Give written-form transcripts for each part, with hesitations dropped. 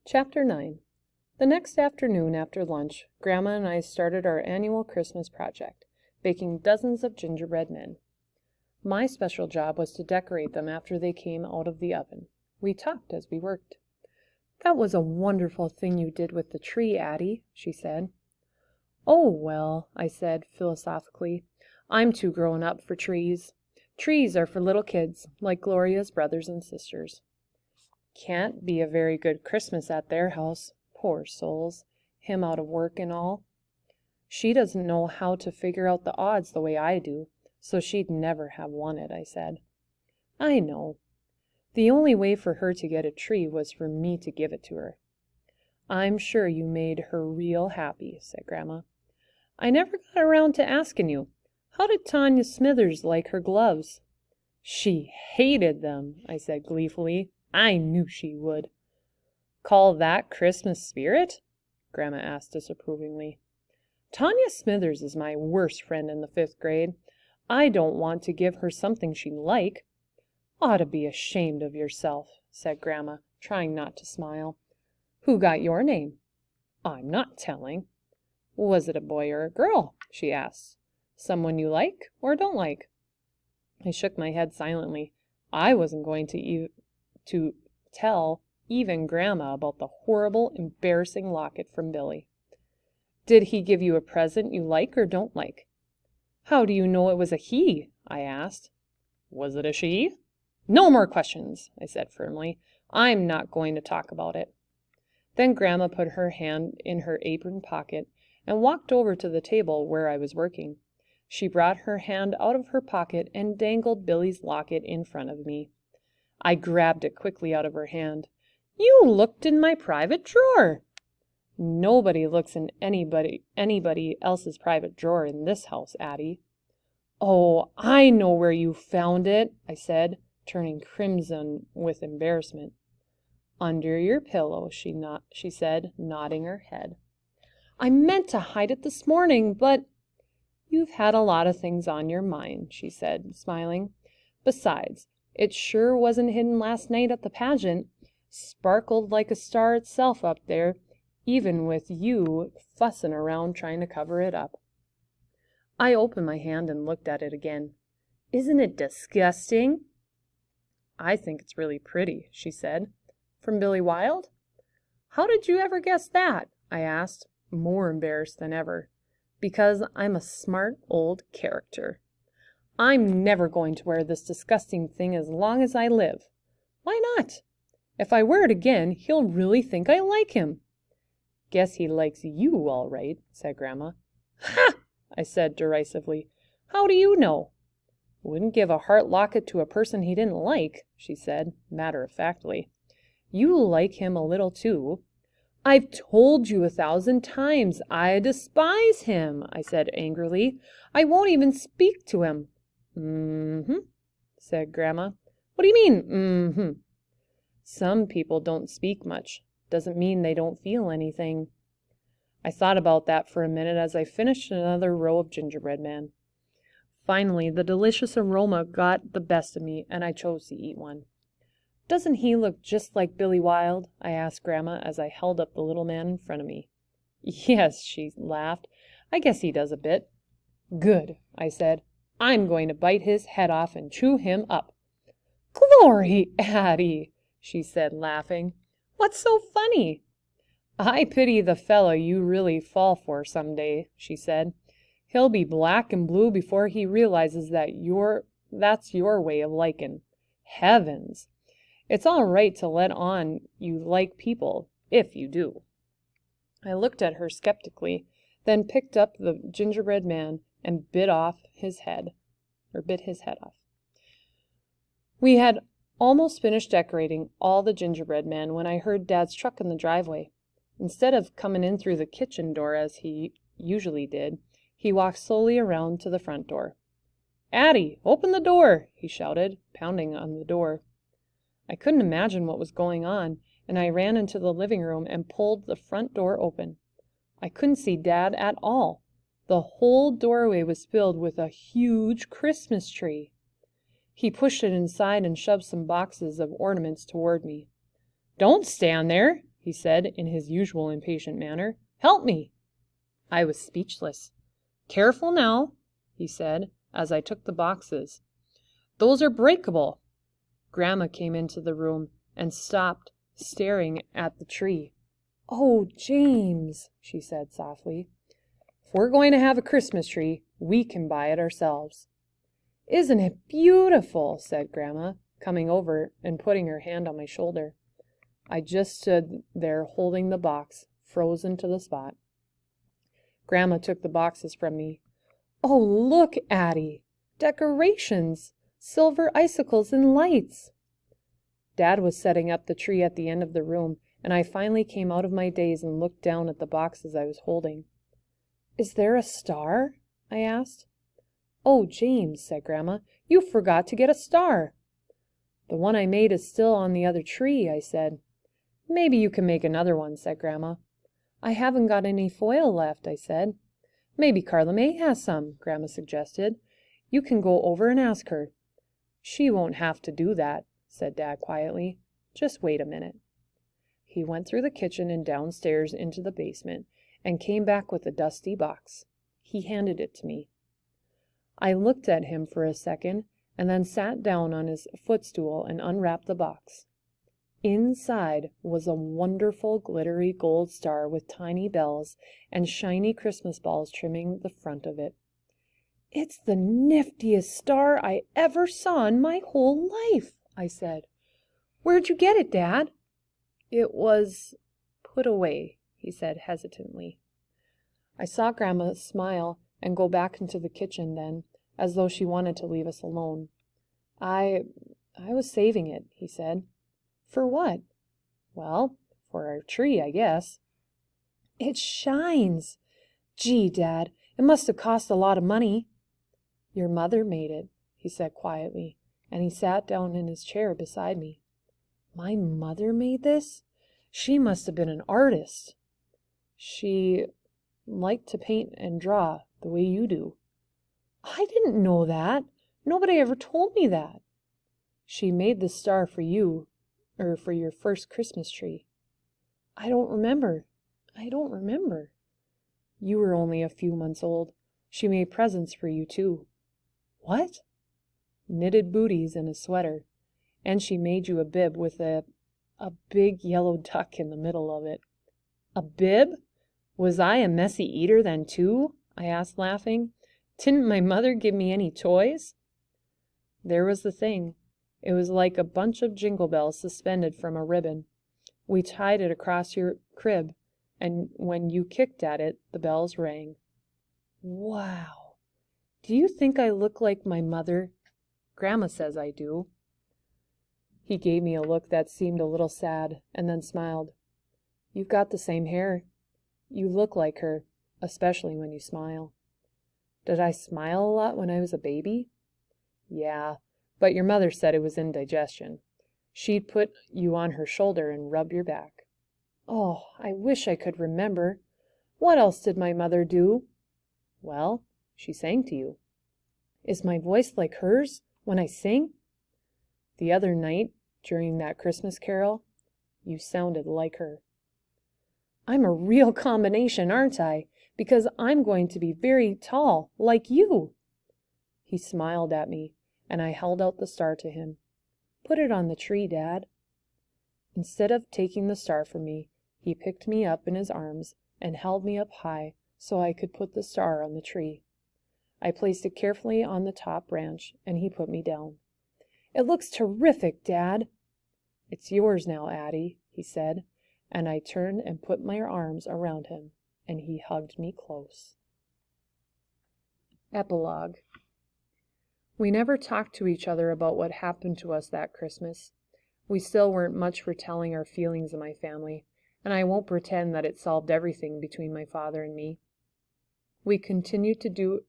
Chapter 9. The next afternoon after lunch, Grandma and I started our annual Christmas project, baking dozens of gingerbread men. My special job was to decorate them after they came out of the oven. We talked as we worked. "That was a wonderful thing you did with the tree, Addie," she said. "Oh, well," I said philosophically, "I'm too grown up for trees. Trees are for little kids, like Gloria's brothers and sisters." "Can't be a very good Christmas at their house. Poor souls, him out of work and all." "She doesn't know how to figure out the odds the way I do, so she'd never have won it," I said. "I know. The only way for her to get a tree was for me to give it to her." "I'm sure you made her real happy," said Grandma. "I never got around to asking you, how did Tanya Smithers like her gloves?" "She hated them," I said gleefully. "I knew she would." "Call that Christmas spirit?" Grandma asked disapprovingly. "Tanya Smithers is my worst friend in the 5th grade. I don't want to give her something she'd like." "Ought to be ashamed of yourself," said Grandma, trying not to smile. "Who got your name?" "I'm not telling." "Was it a boy or a girl?" she asked. "Someone you like or don't like?" I shook my head silently. I wasn't going to tell even Grandma about the horrible, embarrassing locket from Billy. "Did he give you a present you like or don't like?" "How do you know it was a he?" I asked. "Was it a she?" "No more questions," I said firmly. "I'm not going to talk about it." Then Grandma put her hand in her apron pocket and walked over to the table where I was working. She brought her hand out of her pocket and dangled Billy's locket in front of me. I grabbed it quickly out of her hand. "You looked in my private drawer." "Nobody looks in anybody else's private drawer in this house, Addie." "Oh, I know where you found it," I said, turning crimson with embarrassment. "Under your pillow," she said, nodding her head. "I meant to hide it this morning, but—" "You've had a lot of things on your mind," she said, smiling. "Besides, it sure wasn't hidden last night at the pageant. Sparkled like a star itself up there, even with you fussing around trying to cover it up." I opened my hand and looked at it again. "Isn't it disgusting?" "I think it's really pretty," she said. "From Billy Wilde?" "How did you ever guess that?" I asked, more embarrassed than ever. "Because I'm a smart old character. I'm never going to wear this disgusting thing as long as I live." "Why not?" "If I wear it again, he'll really think I like him." "Guess he likes you all right," said Grandma. "Ha!" I said derisively. "How do you know?" "Wouldn't give a heart locket to a person he didn't like," she said, matter-of-factly. "You like him a little too." "I've told you 1,000 times I despise him," I said angrily. "I won't even speak to him." "Mm-hmm," said Grandma. "What do you mean, mm-hmm?" "Some people don't speak much. Doesn't mean they don't feel anything." I thought about that for a minute as I finished another row of gingerbread men. Finally, the delicious aroma got the best of me, and I chose to eat one. "Doesn't he look just like Billy Wilde?" I asked Grandma as I held up the little man in front of me. "Yes," she laughed. "I guess he does a bit." "Good," I said. "I'm going to bite his head off and chew him up." "Glory, Addie!" she said, laughing. "What's so funny?" "I pity the fellow you really fall for some day," she said. "He'll be black and blue before he realizes that's your way of liking. Heavens! It's all right to let on you like people, if you do." I looked at her skeptically, then picked up the gingerbread man and bit his head off. We had almost finished decorating all the gingerbread men when I heard Dad's truck in the driveway. Instead of coming in through the kitchen door as he usually did, he walked slowly around to the front door. "Addie, open the door!" he shouted, pounding on the door. I couldn't imagine what was going on, and I ran into the living room and pulled the front door open. I couldn't see Dad at all. The whole doorway was filled with a huge Christmas tree. He pushed it inside and shoved some boxes of ornaments toward me. "Don't stand there!" he said in his usual impatient manner. "Help me!" I was speechless. "Careful now," he said, as I took the boxes. "Those are breakable." Grandma came into the room and stopped, staring at the tree. "Oh, James," she said softly. "If we're going to have a Christmas tree, we can buy it ourselves." "Isn't it beautiful?" said Grandma, coming over and putting her hand on my shoulder. I just stood there holding the box, frozen to the spot. Grandma took the boxes from me. "Oh, look, Addie! Decorations! Silver icicles and lights!" Dad was setting up the tree at the end of the room, and I finally came out of my daze and looked down at the boxes I was holding. "Is there a star?" I asked. "Oh, James," said Grandma, "you forgot to get a star." "The one I made is still on the other tree," I said. "Maybe you can make another one," said Grandma. "I haven't got any foil left," I said. "Maybe Carla May has some," Grandma suggested. "You can go over and ask her." "She won't have to do that," said Dad quietly. "Just wait a minute." He went through the kitchen and downstairs into the basement and came back with a dusty box. He handed it to me. I looked at him for a second and then sat down on his footstool and unwrapped the box. Inside was a wonderful glittery gold star with tiny bells and shiny Christmas balls trimming the front of it. "It's the niftiest star I ever saw in my whole life," I said. "Where'd you get it, Dad?" "It was put away," he said hesitantly. I saw Grandma smile and go back into the kitchen then, as though she wanted to leave us alone. I was saving it," he said. "For what?" "Well, for our tree, I guess." "It shines! Gee, Dad, it must have cost a lot of money." "Your mother made it," he said quietly, and he sat down in his chair beside me. "My mother made this? She must have been an artist." "She liked to paint and draw the way you do." "I didn't know that. Nobody ever told me that." "She made the star for you, or for your first Christmas tree." I don't remember. You were only a few months old. She made presents for you, too." "What?" "Knitted booties and a sweater. And she made you a bib with a big yellow duck in the middle of it." "A bib? Was I a messy eater then, too?" I asked, laughing. "Didn't my mother give me any toys?" There was the thing. It was like a bunch of jingle bells suspended from a ribbon. We tied it across your crib, and when you kicked at it, the bells rang. "Wow! Do you think I look like my mother?" "Grandma says I do." He gave me a look that seemed a little sad, and then smiled. "You've got the same hair. You look like her, especially when you smile." "Did I smile a lot when I was a baby?" "Yeah, but your mother said it was indigestion. She'd put you on her shoulder and rub your back." "Oh, I wish I could remember. What else did my mother do?" "Well, she sang to you." "Is my voice like hers when I sing?" "The other night, during that Christmas carol, you sounded like her." "I'm a real combination, aren't I? Because I'm going to be very tall, like you." He smiled at me, and I held out the star to him. "Put it on the tree, Dad." Instead of taking the star from me, he picked me up in his arms and held me up high so I could put the star on the tree. I placed it carefully on the top branch, and he put me down. "It looks terrific, Dad." "It's yours now, Addie," he said, and I turned and put my arms around him, and he hugged me close. Epilogue. We never talked to each other about what happened to us that Christmas. We still weren't much for telling our feelings in my family, and I won't pretend that it solved everything between my father and me. We continued to do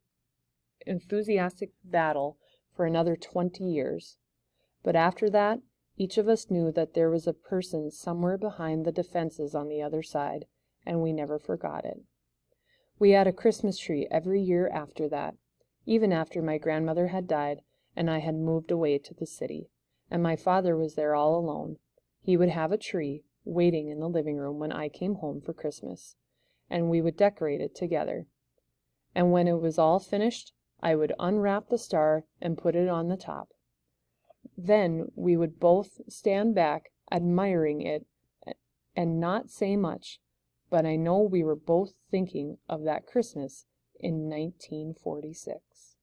enthusiastic battle for another 20 years. But after that, each of us knew that there was a person somewhere behind the defenses on the other side, and we never forgot it. We had a Christmas tree every year after that, even after my grandmother had died and I had moved away to the city, and my father was there all alone. He would have a tree, waiting in the living room when I came home for Christmas, and we would decorate it together. And when it was all finished, I would unwrap the star and put it on the top. Then we would both stand back, admiring it, and not say much, but I know we were both thinking of that Christmas in 1946.